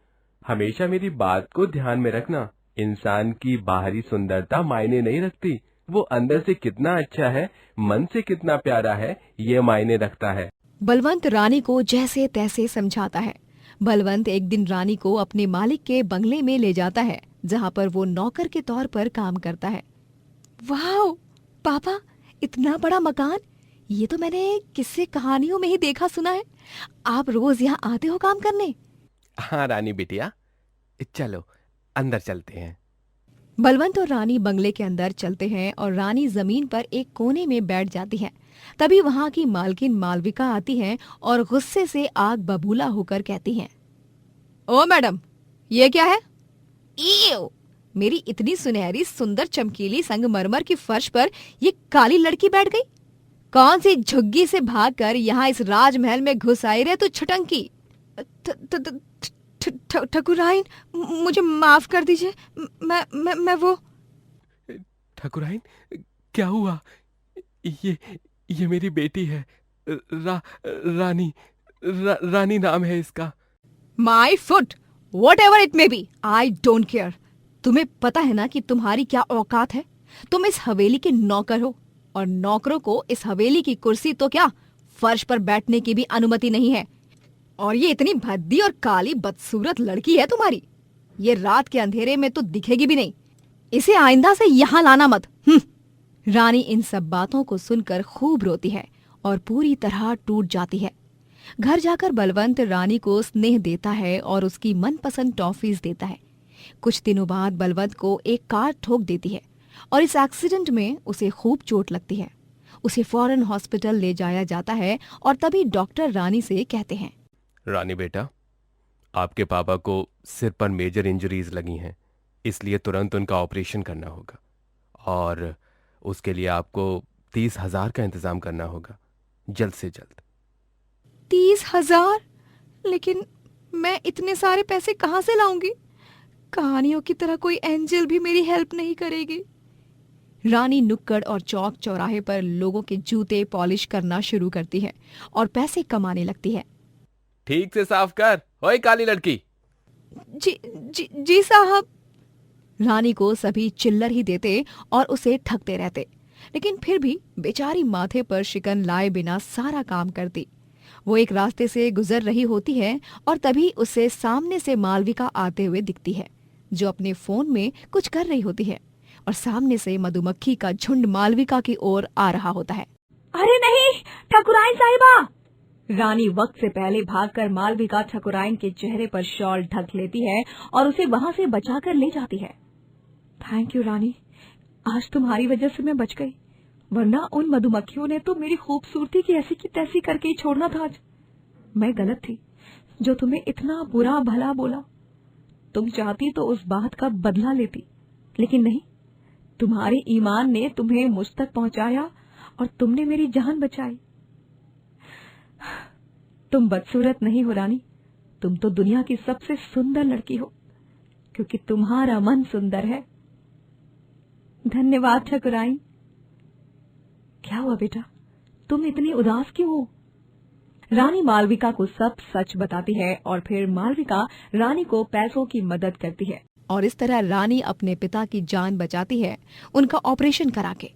हमेशा मेरी बात को ध्यान में रखना। इंसान की बाहरी सुंदरता मायने नहीं रखती, वो अंदर से कितना अच्छा है, मन से कितना प्यारा है, ये मायने रखता है। बलवंत रानी को जैसे तैसे समझाता है। बलवंत एक दिन रानी को अपने मालिक के बंगले में ले जाता है, जहाँ पर वो नौकर के तौर पर काम करता है। वाह पापा, इतना बड़ा मकान! ये तो मैंने किस्से कहानियों में ही देखा सुना है। आप रोज यहाँ आते हो काम करने? हाँ रानी बिटिया, चलो अंदर चलते हैं। बलवंत और रानी बंगले के अंदर चलते हैं और रानी जमीन पर एक कोने में बैठ जाती है। तभी वहाँ की मालकिन मालविका आती है और गुस्से से आग बबूला होकर कहती हैं, ओ मैडम, ये क्या है? ईयो! मेरी इतनी सुनहरी सुंदर चमकीली संगमरमर की फर्श पर ये काली लड़की बैठ गई। कौन सी झुग्गी से भागकर यहाँ इस राजमहल में घुस आई रे तू छुटंकी? ठकुराइन, मुझे माफ कर दीजिए। मैं वो। ठकुराइन, क्या हुआ? ये मेरी बेटी है, रानी नाम है इसका। My foot, what ever it may be, I don't care. तुम्हें पता है ना कि तुम्हारी क्या औकात है? तुम इस हवेली के नौकर हो और नौकरों को इस हवेली की कुर्सी तो क्या, फर्श पर बैठने की भी अनुमति नहीं है। और ये इतनी भद्दी और काली बदसूरत लड़की है तुम्हारी, ये रात के अंधेरे में तो दिखेगी भी नहीं। इसे आइंदा से यहाँ लाना मत। रानी इन सब बातों को सुनकर खूब रोती है और पूरी तरह टूट जाती है। घर जाकर बलवंत रानी को स्नेह देता है और उसकी मनपसंद टॉफीज देता है। कुछ दिनों बाद बलवंत को एक कार ठोक देती है और इस एक्सीडेंट में उसे खूब चोट लगती है। उसे फौरन हॉस्पिटल ले जाया जाता है और तभी डॉक्टर रानी से कहते हैं, रानी बेटा, आपके पापा को सिर पर मेजर इंजरीज लगी हैं, इसलिए तुरंत उनका ऑपरेशन करना होगा और उसके लिए आपको 30,000 का इंतजाम करना होगा, जल्द से जल्द। 30,000? लेकिन मैं इतने सारे पैसे कहाँ से लाऊंगी? कहानियों की तरह कोई एंजल भी मेरी हेल्प नहीं करेगी। रानी नुक्कड़ और चौक चौराहे पर लोगों के जूते पॉलिश करना शुरू करती है और पैसे कमाने लगती है। ठीक से साफ कर, ओए काली लड़की। जी साहब। रानी को सभी चिल्लर ही देते और उसे ठगते रहते, लेकिन फिर भी बेचारी माथे पर शिकन लाए बिना सारा काम करती। वो एक रास्ते से गुजर रही होती है और तभी उसे सामने से मालविका आते हुए दिखती है, जो अपने फोन में कुछ कर रही होती है और सामने से मधुमक्खी का झुंड मालविका की ओर आ रहा होता है। अरे नहीं, ठकुराइन साहिबा! रानी वक्त से पहले भागकर मालविका ठकुराइन के चेहरे पर शॉल ढक लेती है और उसे वहां से बचाकर ले जाती है। थैंक यू रानी, आज तुम्हारी वजह से मैं बच गई, वरना उन मधुमक्खियों ने तो मेरी खूबसूरती की ऐसी की तैसी करके ही छोड़ना था। आज मैं गलत थी जो तुम्हें इतना बुरा भला बोला। तुम चाहती तो उस बात का बदला लेती, लेकिन नहीं, तुम्हारे ईमान ने तुम्हें मुझ तक पहुंचाया और तुमने मेरी जान बचाई। तुम बदसूरत नहीं हो रानी, तुम तो दुनिया की सबसे सुंदर लड़की हो, क्योंकि तुम्हारा मन सुंदर है। धन्यवाद ठकुराइन। क्या हुआ बेटा, तुम इतनी उदास क्यों हो? रानी मालविका को सब सच बताती है और फिर मालविका रानी को पैसों की मदद करती है और इस तरह रानी अपने पिता की जान बचाती है, उनका ऑपरेशन करा के।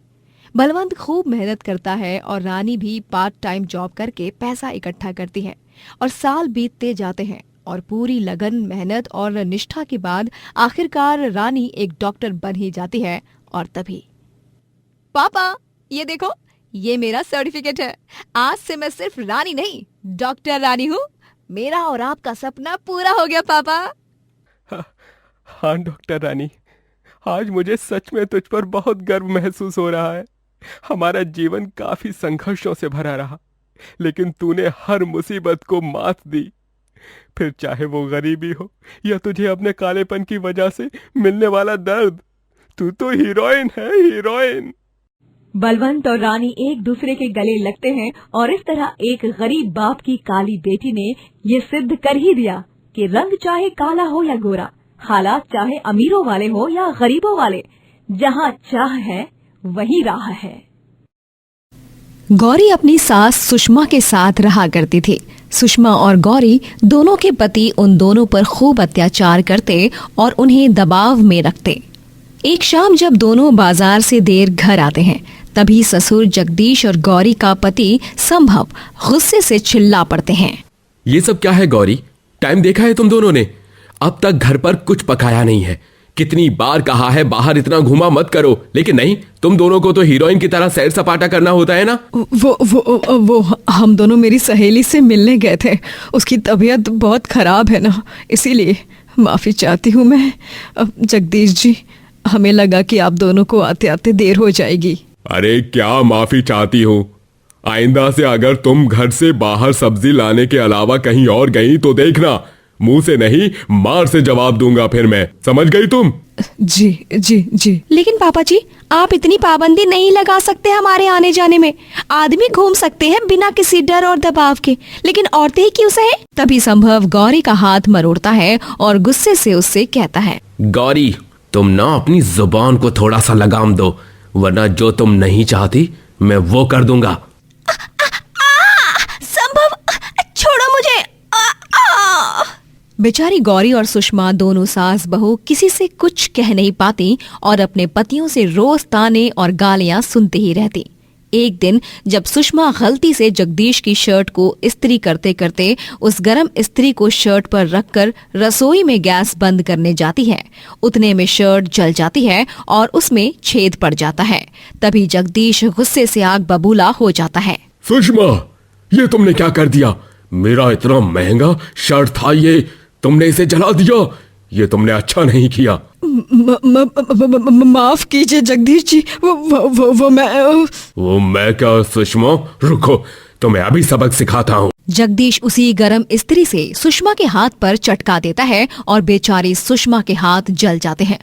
बलवंत खूब मेहनत करता है और रानी भी पार्ट टाइम जॉब करके पैसा इकट्ठा करती है और साल बीतते जाते हैं और पूरी लगन, मेहनत और निष्ठा के बाद आखिरकार रानी एक डॉक्टर बन ही जाती है। और तभी, पापा ये देखो, ये मेरा सर्टिफिकेट है। आज से मैं सिर्फ रानी नहीं, डॉक्टर रानी हूँ। मेरा और आपका सपना पूरा हो गया पापा। हाँ डॉक्टर रानी, आज मुझे सच में तुझ पर बहुत गर्व महसूस हो रहा है। हमारा जीवन काफी संघर्षों से भरा रहा, लेकिन तूने हर मुसीबत को मात दी। फिर चाहे वो गरीबी हो या तुझे अपने कालेपन की वजह से मिलने वाला दर्द, तू तो हीरोइन है, हीरोइन। बलवंत और रानी एक दूसरे के गले लगते हैं और इस तरह एक गरीब बाप की काली बेटी ने ये सिद्ध कर ही दिया कि रंग चाहे काला हो या गोरा, हालात चाहे अमीरों वाले हो या गरीबों वाले, जहाँ चाह है वही राह है। गौरी अपनी सास सुषमा के साथ रहा करती थी। सुषमा और गौरी दोनों के पति उन दोनों पर खूब अत्याचार करते और उन्हें दबाव में रखते। एक शाम जब दोनों बाजार से देर घर आते हैं, तभी ससुर जगदीश और गौरी का पति संभव गुस्से से चिल्ला पड़ते हैं। ये सब क्या है गौरी? टाइम देखा है तुम दोनों ने? अब तक घर पर कुछ पकाया नहीं है। कितनी बार कहा है बाहर इतना घुमा मत करो, लेकिन नहीं, तुम दोनों को तो हीरोइन की तरह सैर सपाटा करना होता है ना। वो हम दोनों मेरी सहेली से मिलने गए थे। उसकी तबीयत बहुत खराब है ना, इसीलिए माफी चाहती हूँ मैं। जगदीश जी, हमें लगा कि आप दोनों को आते आते देर हो जाएगी। अरे क्या माफी चाहती हूँ? आइंदा से अगर तुम घर से बाहर सब्जी लाने के अलावा कहीं और गई तो देखना, मुंह से नहीं मार से जवाब दूंगा फिर मैं। समझ गई तुम? जी जी जी। लेकिन पापा जी, आप इतनी पाबंदी नहीं लगा सकते हमारे आने जाने में। आदमी घूम सकते हैं बिना किसी डर और दबाव के, लेकिन औरतें ही क्यों सहे? तभी संभव गौरी का हाथ मरोड़ता है और गुस्से से उससे कहता है, गौरी, तुम ना अपनी जुबान को थोड़ा सा लगाम दो, वरना जो तुम नहीं चाहती मैं वो कर दूंगा। संभव, छोड़ो मुझे। बेचारी गौरी और सुषमा दोनों सास बहू किसी से कुछ कह नहीं पाती और अपने पतियों से रोज ताने और गालियां सुनते ही रहती। एक दिन जब सुषमा गलती से जगदीश की शर्ट को इस्त्री करते करते उस गरम इस्त्री को शर्ट पर रखकर रसोई में गैस बंद करने जाती है, उतने में शर्ट जल जाती है और उसमें छेद पड़ जाता है। तभी जगदीश गुस्से से आग बबूला हो जाता है। सुषमा, ये तुमने क्या कर दिया? मेरा इतना महंगा शर्ट था, ये तुमने इसे जला दिया। ये तुमने अच्छा नहीं किया। माफ कीजिए जगदीश जी, वो मैं क्या सुषमा? रुको, तुम्हें अभी सबक सिखाता हूँ। जगदीश उसी गरम इस्त्री से सुषमा के हाथ पर चटका देता है और बेचारी सुषमा के हाथ जल जाते हैं।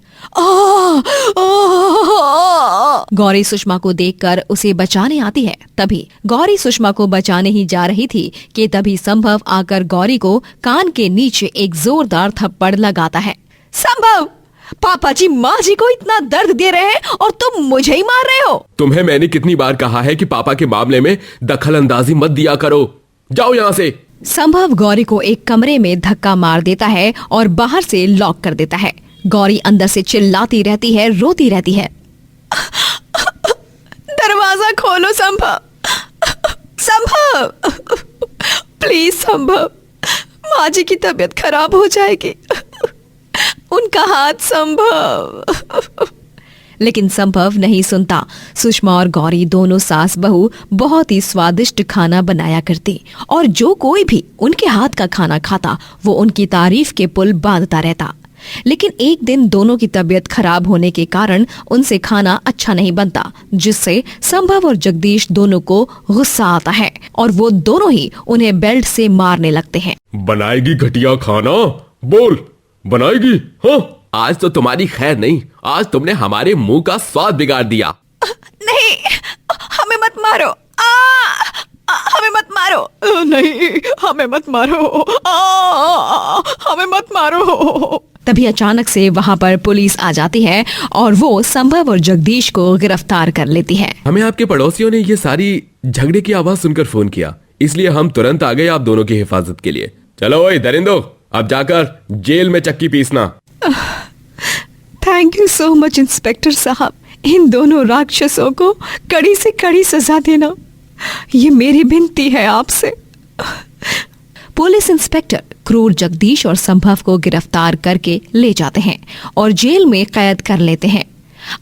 गौरी सुषमा को देखकर उसे बचाने आती है। तभी गौरी सुषमा को बचाने ही जा रही थी कि तभी संभव आकर गौरी को कान के नीचे एक जोरदार थप्पड़ लगाता है। संभव, पापा जी माँ जी को इतना दर्द दे रहे हैं और तुम मुझे ही मार रहे हो। तुम्हें मैंने कितनी बार कहा है कि पापा के मामले में दखल अंदाजी मत दिया करो। जाओ यहाँ से। संभव गौरी को एक कमरे में धक्का मार देता है और बाहर से लॉक कर देता है। गौरी अंदर से चिल्लाती रहती है, रोती रहती है। दरवाजा खोलो संभव, संभव, प्लीज संभव, माँ जी की तबीयत खराब हो जाएगी, उनका हाथ संभव। लेकिन संभव नहीं सुनता। सुषमा और गौरी दोनों सास बहू बहुत ही स्वादिष्ट खाना बनाया करती और जो कोई भी उनके हाथ का खाना खाता वो उनकी तारीफ के पुल बांधता रहता। लेकिन एक दिन दोनों की तबीयत खराब होने के कारण उनसे खाना अच्छा नहीं बनता, जिससे संभव और जगदीश दोनों को गुस्सा आता है और वो दोनों ही उन्हें बेल्ट से मारने लगते हैं। बनाएगी घटिया खाना? बोल, बनाएगी? हाँ, आज तो तुम्हारी खैर नहीं, आज तुमने हमारे मुंह का स्वाद बिगाड़ दिया। नहीं, हमें मत मारो, हमें मत मारो, नहीं, हमें मत मारो, हमें मत मारो। तभी अचानक से वहाँ पर पुलिस आ जाती है और वो संभव और जगदीश को गिरफ्तार कर लेती है। हमें आपके पड़ोसियों ने ये सारी झगड़े की आवाज सुनकर फोन किया, इसलिए हम तुरंत आ गए आप दोनों की हिफाजत के लिए। चलो ओए दरिंदो, अब जाकर जेल में चक्की पीसना। Thank you so much inspector साहब, इन दोनों राक्षसों को कड़ी से कड़ी सजा देना, ये मेरी विनती है आपसे। पुलिस इंस्पेक्टर क्रूर जगदीश और संभव को गिरफ्तार करके ले जाते हैं और जेल में कैद कर लेते हैं।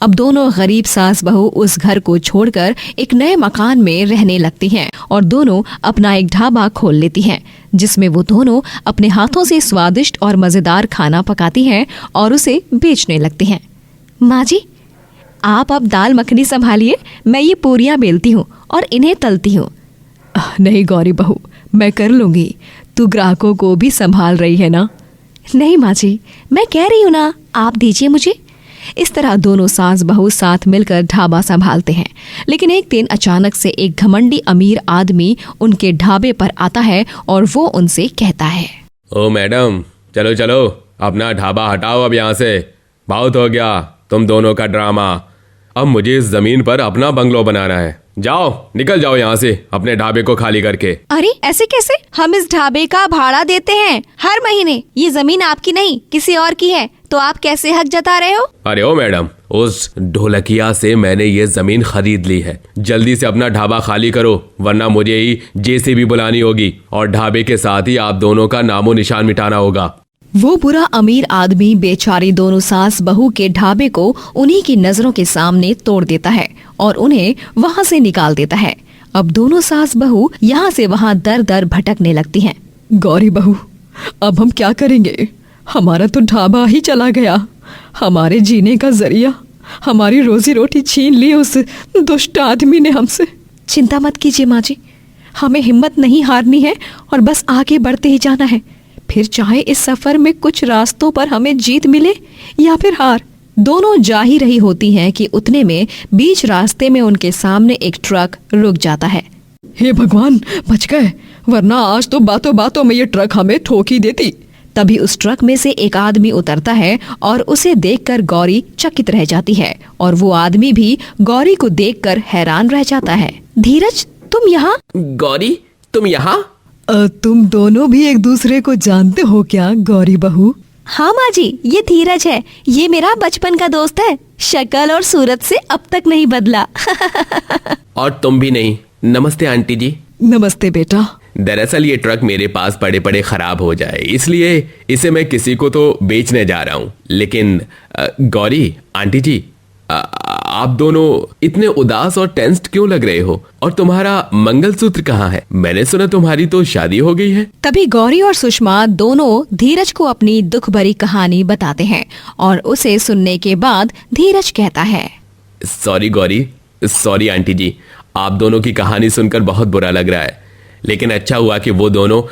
अब दोनों गरीब सास बहू उस घर को छोड़कर एक नए मकान में रहने लगती हैं और दोनों अपना एक ढाबा खोल लेती हैं, जिसमें वो दोनों अपने हाथों से स्वादिष्ट और मजेदार खाना पकाती हैं और उसे बेचने लगती हैं। माँ जी, आप अब दाल मखनी संभालिए, मैं ये पूरियां बेलती हूँ और इन्हें तलती हूँ। नहीं गौरी बहू, मैं कर लूंगी, तू ग्राहकों को भी संभाल रही है ना। नहीं माँ जी, मैं कह रही हूँ ना, आप दीजिए मुझे। इस तरह दोनों सास बहू साथ मिलकर ढाबा संभालते हैं। लेकिन एक दिन अचानक से एक घमंडी अमीर आदमी उनके ढाबे पर आता है और वो उनसे कहता है, ओ मैडम, चलो चलो, अपना ढाबा हटाओ अब यहाँ से, बहुत हो गया तुम दोनों का ड्रामा। अब मुझे इस जमीन पर अपना बंगलो बनाना है, जाओ निकल जाओ यहाँ से अपने ढाबे को खाली करके। अरे ऐसे कैसे? हम इस ढाबे का भाड़ा देते हैं हर महीने, ये जमीन आपकी नहीं किसी और की है, तो आप कैसे हक जता रहे हो? अरे ओ मैडम, उस ढोलकिया से मैंने ये जमीन खरीद ली है। जल्दी से अपना ढाबा खाली करो, वरना मुझे ही जेसीबी बुलानी होगी और ढाबे के साथ ही आप दोनों का नामो निशान मिटाना होगा। वो बुरा अमीर आदमी बेचारी दोनों सास बहू के ढाबे को उन्हीं की नजरों के सामने तोड़ देता है और उन्हें वहां से निकाल देता है। अब दोनों सास बहू यहाँ से वहां दर दर भटकने लगती हैं। गौरी बहू, अब हम क्या करेंगे? हमारा तो ढाबा ही चला गया, हमारे जीने का जरिया, हमारी रोजी रोटी छीन ली उस दुष्ट आदमी ने हमसे। चिंता मत कीजिए माँ जी, हमें हिम्मत नहीं हारनी है और बस आगे बढ़ते ही जाना है। फिर चाहे इस सफर में कुछ रास्तों पर हमें जीत मिले या फिर हार। दोनों जा ही रही होती हैं कि उतने में बीच रास्ते में उनके सामने एक ट्रक रुक जाता है। हे भगवान, बच गए, वरना आज तो बातों बातों में ये ट्रक हमें ठोक ही देती। तभी उस ट्रक में से एक आदमी उतरता है और उसे देखकर गौरी चकित रह जाती है और वो आदमी भी गौरी को देखकर हैरान रह जाता है। धीरज, तुम यहाँ? गौरी, तुम यहाँ? तुम दोनों भी एक दूसरे को जानते हो क्या गौरी बहू? हाँ माँ जी, ये धीरज है, ये मेरा बचपन का दोस्त है, शक्ल और सूरत से अब तक नहीं बदला। और तुम भी नहीं। नमस्ते आंटी जी। नमस्ते बेटा। दरअसल ये ट्रक मेरे पास पड़े पड़े खराब हो जाए, इसलिए इसे मैं किसी को तो बेचने जा रहा हूँ। लेकिन गौरी आंटी जी, आप दोनों इतने उदास और टेंस्ड क्यों लग रहे हो? और तुम्हारा मंगलसूत्र कहाँ है? मैंने सुना तुम्हारी तो शादी हो गई है। तभी गौरी और सुषमा दोनों धीरज को अपनी दुख भरी कहानी बताते हैं और उसे सुनने के बाद धीरज कहता है, सॉरी गौरी, सॉरी आंटी जी, आप दोनों की कहानी सुनकर बहुत बुरा लग रहा है, लेकिन अच्छा हुआ कि वो दोनों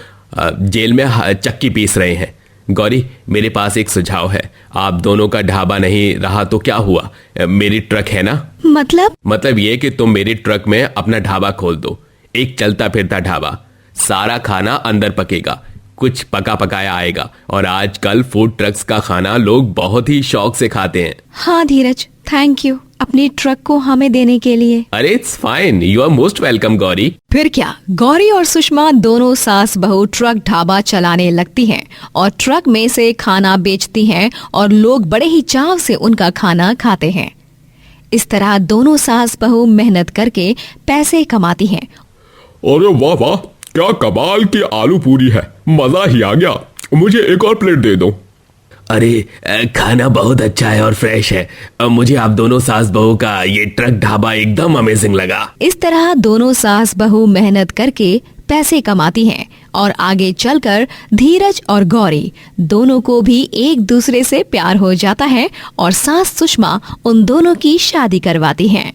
जेल में चक्की पीस रहे हैं। गौरी, मेरे पास एक सुझाव है। आप दोनों का ढाबा नहीं रहा तो क्या हुआ, मेरी ट्रक है ना। मतलब ये कि तुम मेरी ट्रक में अपना ढाबा खोल दो, एक चलता फिरता ढाबा। सारा खाना अंदर पकेगा, कुछ पका पकाया आएगा, और आजकल फूड ट्रक्स का खाना लोग बहुत ही शौक से खाते हैं। हाँ धीरज, थैंक यू अपनी ट्रक को हमें देने के लिए। अरे it's fine, you are most welcome Gauri. फिर क्या, गौरी और सुषमा दोनों सास बहू ट्रक ढाबा चलाने लगती हैं और ट्रक में से खाना बेचती हैं और लोग बड़े ही चाव से उनका खाना खाते हैं। इस तरह दोनों सास बहू मेहनत करके पैसे कमाती हैं। अरे वाह वाह, क्या कमाल की आलू पूरी है, मजा ही आ गया। मुझे एक और प्लेट दे दो। अरे खाना बहुत अच्छा है और फ्रेश है। मुझे आप दोनों सास बहू का ये ट्रक ढाबा एकदम अमेजिंग लगा। इस तरह दोनों सास बहू मेहनत करके पैसे कमाती हैं और आगे चलकर धीरज और गौरी दोनों को भी एक दूसरे से प्यार हो जाता है और सास सुषमा उन दोनों की शादी करवाती हैं।